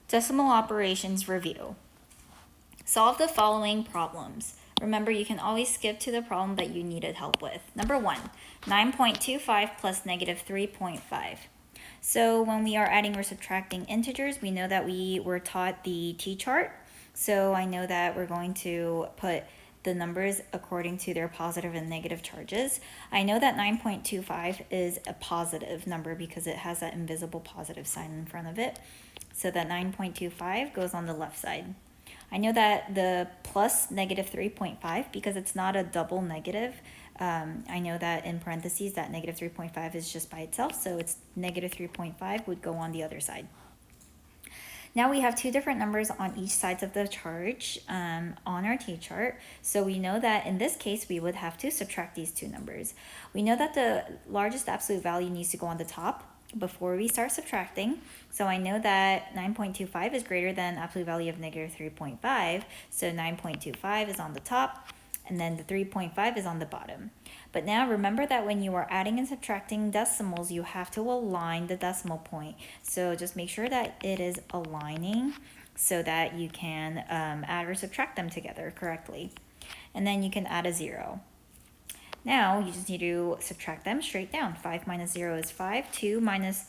Decimal operations review. Solve the following problems. Remember, you can always skip to the problem that you needed help with. Number 1, 9.25 plus negative 3.5. So when we are adding or subtracting integers, we know that we were taught the t-chart. So I know that we're going to put the numbers according to their positive and negative charges. I know that 9.25 is a positive number because it has that invisible positive sign in front of it. So that 9.25 goes on the left side. I know that the plus negative 3.5, because it's not a double negative, I know that in parentheses that negative 3.5 is just by itself, so it's negative 3.5 would go on the other side. Now we have two different numbers on each side of the charge on our t-chart. So we know that in this case, we would have to subtract these two numbers. We know that the largest absolute value needs to go on the top before we start subtracting. So I know that 9.25 is greater than absolute value of negative 3.5. So 9.25 is on the top, and then the 3.5 is on the bottom. But now remember that when you are adding and subtracting decimals, you have to align the decimal point. So just make sure that it is aligning so that you can add or subtract them together correctly. And then you can add a 0. Now you just need to subtract them straight down. 5 minus 0 is 5. 2 minus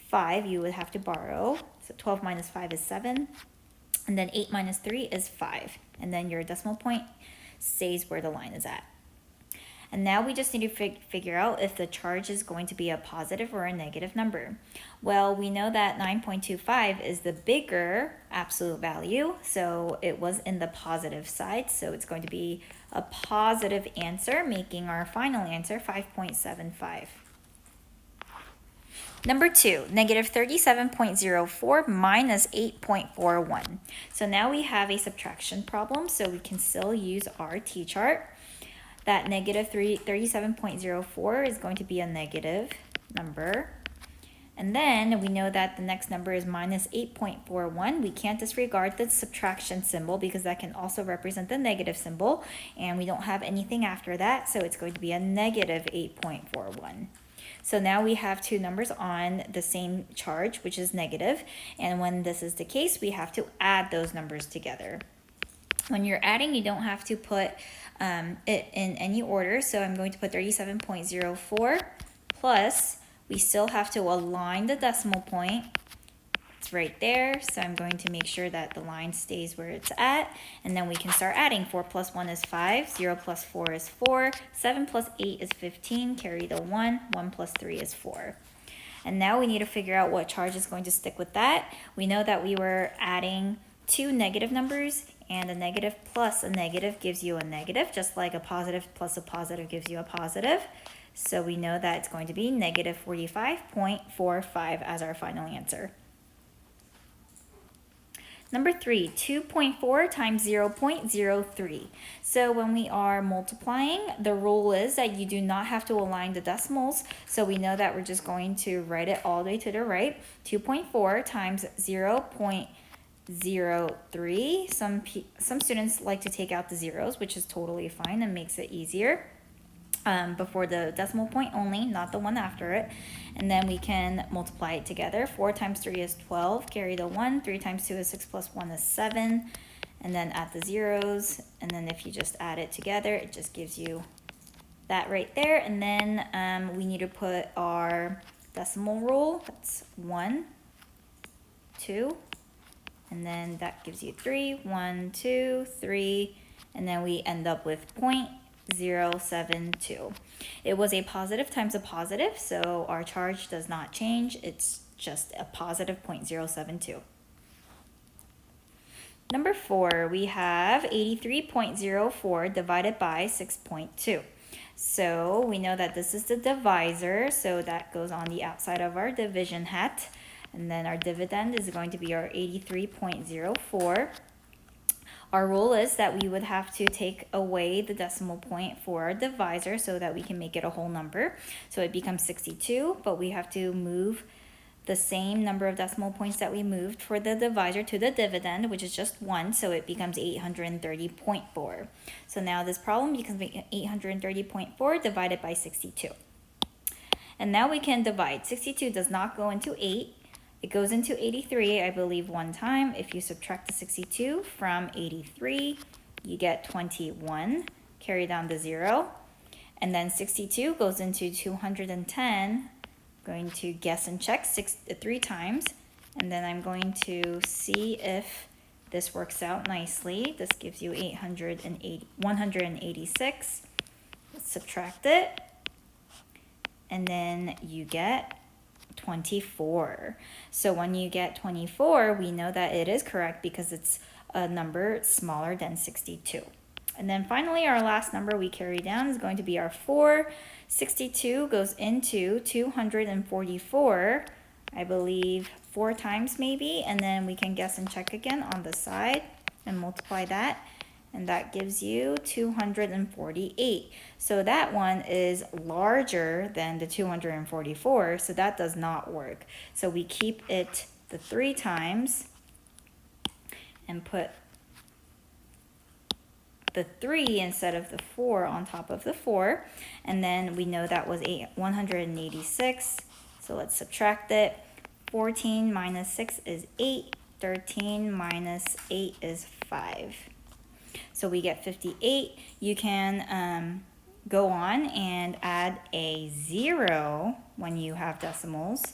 5 you would have to borrow. So 12 minus 5 is 7. And then 8 minus 3 is 5. And then your decimal point stays where the line is at. And now we just need to figure out if the charge is going to be a positive or a negative number. Well, we know that 9.25 is the bigger absolute value, so it was in the positive side, so it's going to be a positive answer, making our final answer 5.75. Number 2, negative 37.04 minus 8.41. So now we have a subtraction problem, so we can still use our t-chart. That negative 37.04 is going to be a negative number. And then we know that the next number is minus 8.41. We can't disregard the subtraction symbol because that can also represent the negative symbol. And we don't have anything after that, so it's going to be a negative 8.41. So now we have two numbers on the same charge, which is negative. And when this is the case, we have to add those numbers together. When you're adding, you don't have to put it in any order. So I'm going to put 37.04 plus, we still have to align the decimal point. It's right there. So I'm going to make sure that the line stays where it's at. And then we can start adding. 4 plus 1 is 5. 0 plus 4 is 4. 7 plus 8 is 15. Carry the 1. 1 plus 3 is 4. And now we need to figure out what charge is going to stick with that. We know that we were adding two negative numbers, and a negative plus a negative gives you a negative, just like a positive plus a positive gives you a positive. So we know that it's going to be negative 45.45 as our final answer. Number 3, 2.4 times 0.03. So when we are multiplying, the rule is that you do not have to align the decimals. So we know that we're just going to write it all the way to the right. 2.4 times 0.03. Some students like to take out the zeros, which is totally fine and makes it easier. Before the decimal point only, not the one after it. And then we can multiply it together. 4 times 3 is 12, carry the 1. 3 times 2 is 6 plus 1 is 7. And then add the zeros. And then if you just add it together, it just gives you that right there. And then we need to put our decimal rule. That's 1, 2. And then that gives you 3. 1, 2, 3. And then we end up with 0.072. It was a positive times a positive, so our charge does not change. It's just a positive 0.072. Number 4, we have 83.04 divided by 6.2. So we know that this is the divisor, so that goes on the outside of our division hat. And then our dividend is going to be our 83.04. Our rule is that we would have to take away the decimal point for our divisor so that we can make it a whole number. So it becomes 62, but we have to move the same number of decimal points that we moved for the divisor to the dividend, which is just 1, so it becomes 830.4. So now this problem becomes 830.4 divided by 62. And now we can divide. 62 does not go into 8. It goes into 83, I believe, one time. If you subtract the 62 from 83, you get 21. Carry down the 0. And then 62 goes into 210. Going to guess and check 3 times. And then I'm going to see if this works out nicely. This gives you 186. Let's subtract it. And then you get 24. So when you get 24, we know that it is correct because it's a number smaller than 62. And then finally, our last number we carry down is going to be our 4. 62 goes into 244, I believe 4 times maybe, and then we can guess and check again on the side and multiply that, and that gives you 248. So that one is larger than the 244, so that does not work. So we keep it the 3 times and put the 3 instead of the 4 on top of the 4, and then we know that was 186. So let's subtract it. 14 minus 6 is 8. 13 minus 8 is 5. So we get 58. You can go on and add a 0 when you have decimals.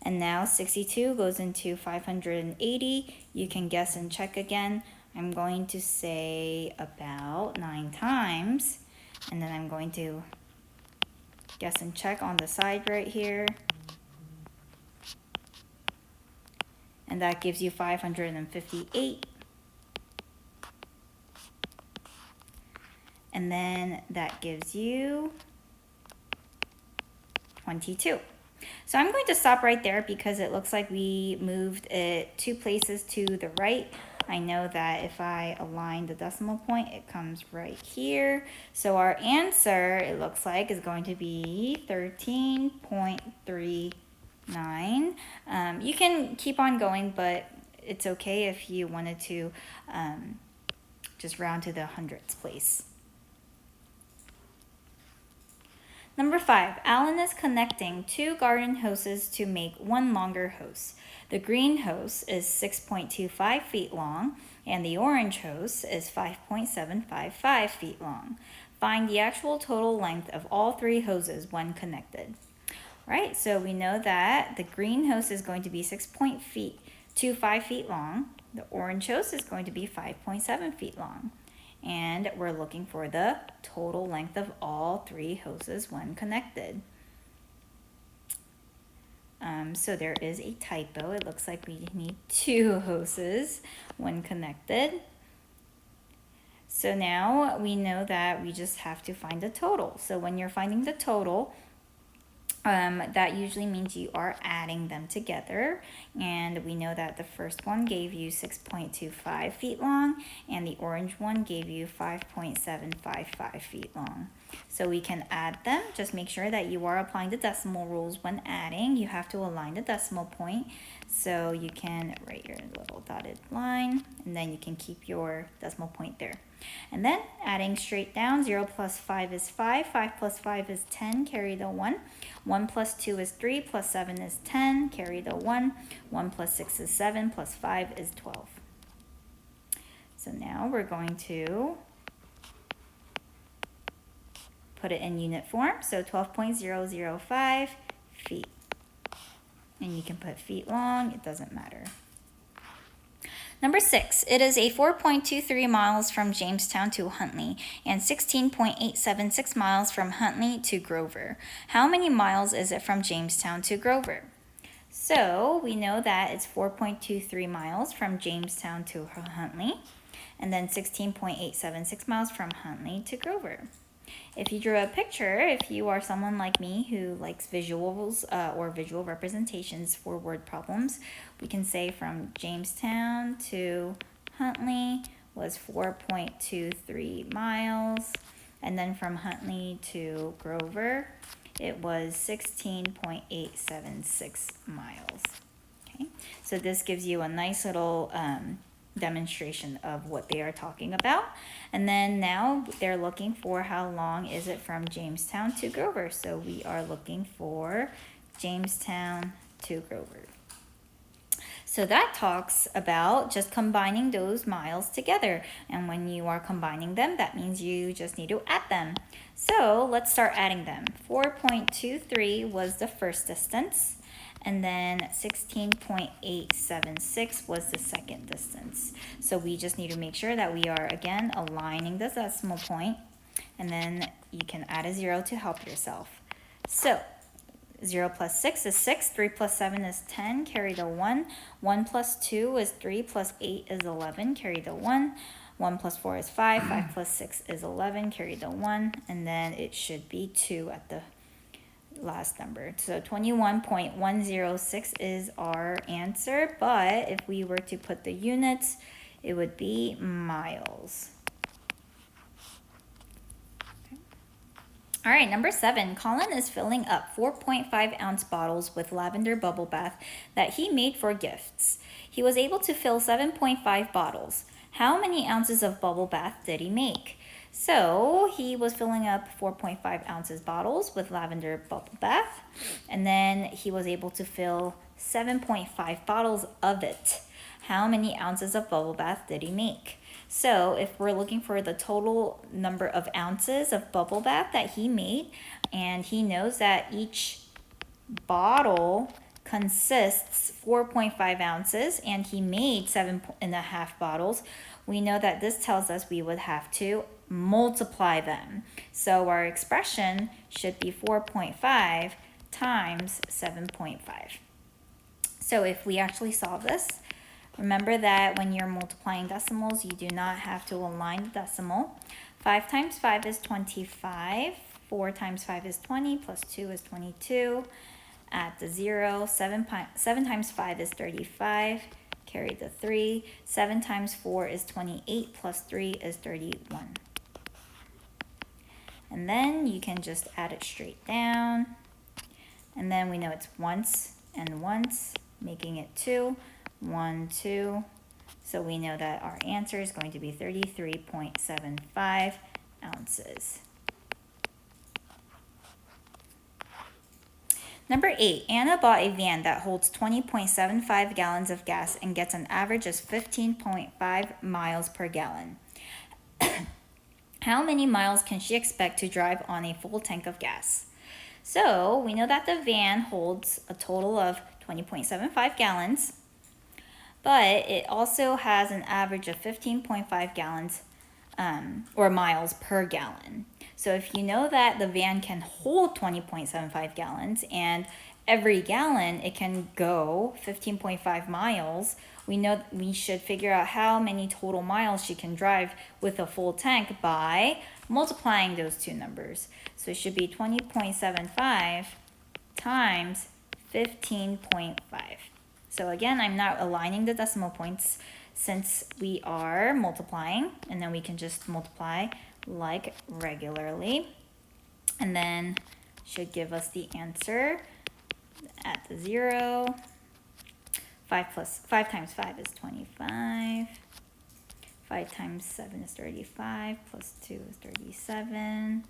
And now 62 goes into 580. You can guess and check again. I'm going to say about 9 times. And then I'm going to guess and check on the side right here. And that gives you 558. And then that gives you 22. So I'm going to stop right there because it looks like we moved it 2 places to the right. I know that if I align the decimal point, it comes right here. So our answer, it looks like, is going to be 13.39. You can keep on going, but it's okay if you wanted to just round to the hundredths place. Number 5, Alan is connecting 2 garden hoses to make one longer hose. The green hose is 6.25 feet long, and the orange hose is 5.755 feet long. Find the actual total length of all 3 hoses when connected. All right, so we know that the green hose is going to be 6.25 feet long. The orange hose is going to be 5.7 feet long. And we're looking for the total length of all 3 hoses when connected. So there is a typo. It looks like we need 2 hoses when connected. So now we know that we just have to find the total. So when you're finding the total, that usually means you are adding them together, and we know that the first one gave you 6.25 feet long and the orange one gave you 5.755 feet long. So we can add them. Just make sure that you are applying the decimal rules when adding. You have to align the decimal point, so you can write your little dotted line and then you can keep your decimal point there. And then adding straight down, 0 plus 5 is 5, 5 plus 5 is 10, carry the 1. 1 plus 2 is 3, plus 7 is 10, carry the 1. 1 plus 6 is 7, plus 5 is 12. So now we're going to put it in unit form, so 12.005 feet. And you can put feet long, it doesn't matter. Number 6, it is a 4.23 miles from Jamestown to Huntley and 16.876 miles from Huntley to Grover. How many miles is it from Jamestown to Grover? So we know that it's 4.23 miles from Jamestown to Huntley, and then 16.876 miles from Huntley to Grover. If you drew a picture, if you are someone like me who likes visuals or visual representations for word problems, we can say from Jamestown to Huntley was 4.23 miles, and then from Huntley to Grover, it was 16.876 miles. Okay, so this gives you a nice little demonstration of what they are talking about. And then now they're looking for how long is it from Jamestown to Grover. So we are looking for Jamestown to Grover. So that talks about just combining those miles together. And when you are combining them, that means you just need to add them. So let's start adding them. 4.23 was the first distance. And then 16.876 was the second distance. So we just need to make sure that we are, again, aligning the decimal point. And then you can add a 0 to help yourself. So 0 plus 6 is 6, 3 plus 7 is 10, carry the 1. 1 plus 2 is 3, plus 8 is 11, carry the 1. 1 plus 4 is 5, 5 plus 6 is 11, carry the 1. And then it should be 2 at the last number. So 21.106 is our answer, but if we were to put the units, it would be miles. All right, number 7, Colin is filling up 4.5 ounce bottles with lavender bubble bath that he made for gifts. He was able to fill 7.5 bottles. How many ounces of bubble bath did he make? So he was filling up 4.5 ounces bottles with lavender bubble bath, and then he was able to fill 7.5 bottles of it. How many ounces of bubble bath did he make? So if we're looking for the total number of ounces of bubble bath that he made, and he knows that each bottle consists 4.5 ounces and he made 7.5 bottles, we know that this tells us we would have to multiply them. So our expression should be 4.5 times 7.5. So if we actually solve this, remember that when you're multiplying decimals, you do not have to align the decimal. 5 times 5 is 25. 4 times 5 is 20, plus 2 is 22. Add the 0. 7 times 5 is 35. Carry the 3. 7 times 4 is 28, plus 3 is 31. And then you can just add it straight down. And then we know it's once and once, making it 2. 1, 2. So we know that our answer is going to be 33.75 ounces. Number 8, Anna bought a van that holds 20.75 gallons of gas and gets an average of 15.5 miles per gallon. How many miles can she expect to drive on a full tank of gas? So we know that the van holds a total of 20.75 gallons, but it also has an average of 15.5 gallons or miles per gallon. So if you know that the van can hold 20.75 gallons and every gallon it can go 15.5 miles, we know we should figure out how many total miles she can drive with a full tank by multiplying those two numbers. So it should be 20.75 times 15.5. So again, I'm not aligning the decimal points since we are multiplying, and then we can just multiply like regularly. And then should give us the answer at the 0. 5 times 5 is 25. 5 times 7 is 35, plus 2 is 37.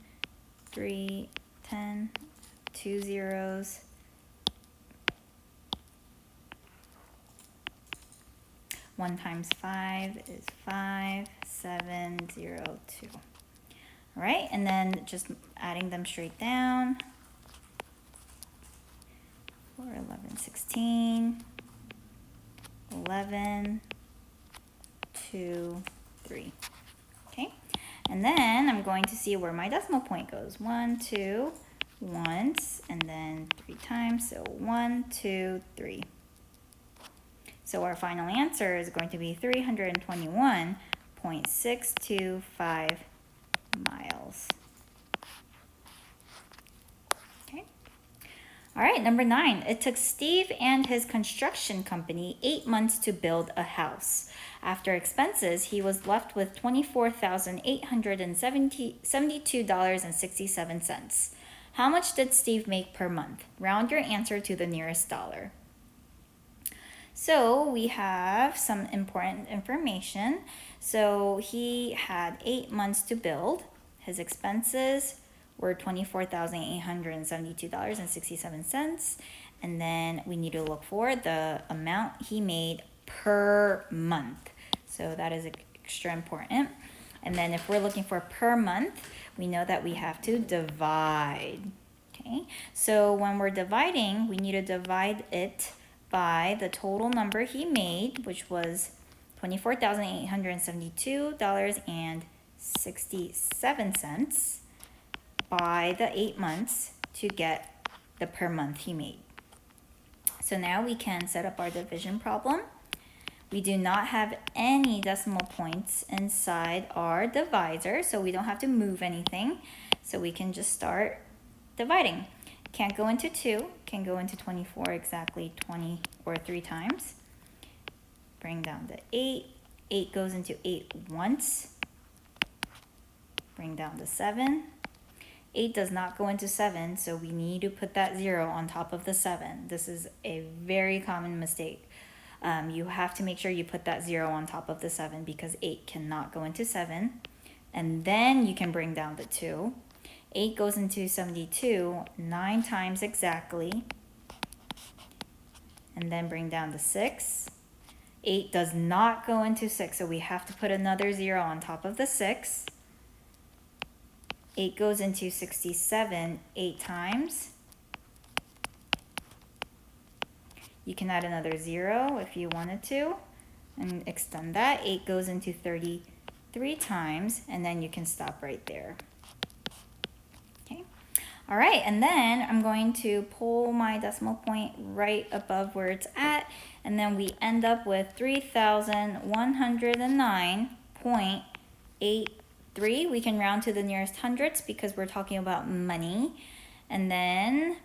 3, 10, 2 zeros. 1 times 5 is 5, 7, 0, 2. All right, and then just adding them straight down. 4, 11, 16, 11, 2, 3. Okay, and then I'm going to see where my decimal point goes. 1, 2, once, and then 3 times. So 1, 2, 3. So our final answer is going to be 321.625 miles. Okay. All right, number 9. It took Steve and his construction company 8 months to build a house. After expenses, he was left with $24,872.67. How much did Steve make per month? Round your answer to the nearest dollar. So we have some important information. So he had 8 months to build. His expenses were $24,872.67. and then we need to look for the amount he made per month. So that is extra important. And then if we're looking for per month, we know that we have to divide. Okay, so when we're dividing, we need to divide it by the total number he made, which was $24,872.67 by the 8 months to get the per month he made. So now we can set up our division problem. We do not have any decimal points inside our divisor, so we don't have to move anything. So we can just start dividing. Can't go into 2, can go into 24 exactly 20 or 3 times. Bring down the 8. 8 goes into 8 once. Bring down the 7. 8 does not go into 7, so we need to put that 0 on top of the 7. This is a very common mistake. You have to make sure you put that 0 on top of the 7 because 8 cannot go into 7. And then you can bring down the 2. 8 goes into 72 9 times exactly. And then bring down the 6. 8 does not go into 6, so we have to put another 0 on top of the 6. 8 goes into 67 8 times. You can add another 0 if you wanted to and extend that. 8 goes into 33 times, and then you can stop right there. Okay. All right, and then I'm going to pull my decimal point right above where it's at, and then we end up with 3,109.83. We can round to the nearest hundredths because we're talking about money. And then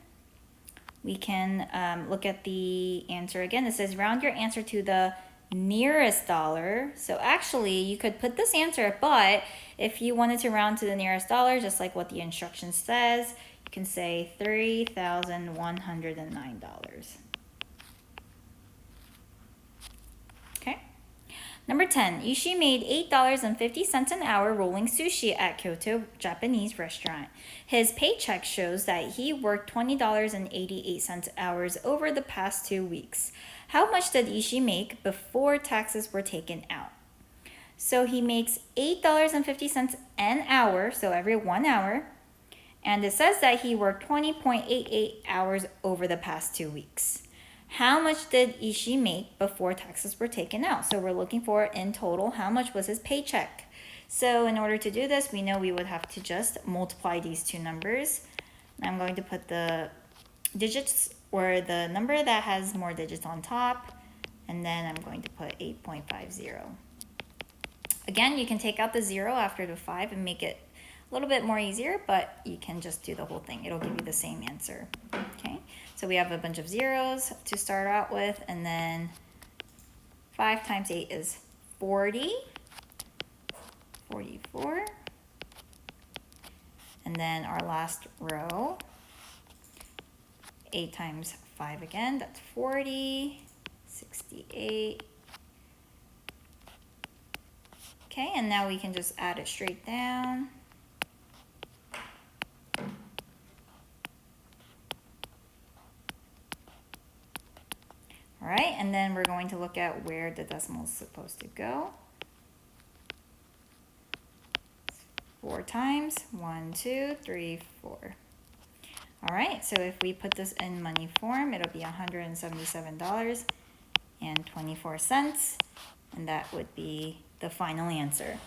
we can look at the answer again. It says round your answer to the nearest dollar. So actually you could put this answer, but if you wanted to round to the nearest dollar, just like what the instruction says, you can say $3,109. Okay. Number 10, Ishii made $8.50 an hour rolling sushi at Kyoto Japanese restaurant. His paycheck shows that he worked $20.88 hours over the past 2 weeks. How much did Ishii make before taxes were taken out? So he makes $8.50 an hour, so every 1 hour. And it says that he worked 20.88 hours over the past 2 weeks. How much did Ishii make before taxes were taken out? So we're looking for in total, how much was his paycheck? So in order to do this, we know we would have to just multiply these two numbers. I'm going to put the digits or the number that has more digits on top, and then I'm going to put 8.50. Again, you can take out the 0 after the 5 and make it a little bit more easier, but you can just do the whole thing. It'll give you the same answer. Okay, so we have a bunch of zeros to start out with, and then 5 times 8 is 40, 44, and then our last row, 8 times 5 again, that's 40, 68. Okay, and now we can just add it straight down. All right, and then we're going to look at where the decimal is supposed to go. 4 times, 1, 2, 3, 4. All right, so if we put this in money form, it'll be $177.24, and that would be the final answer.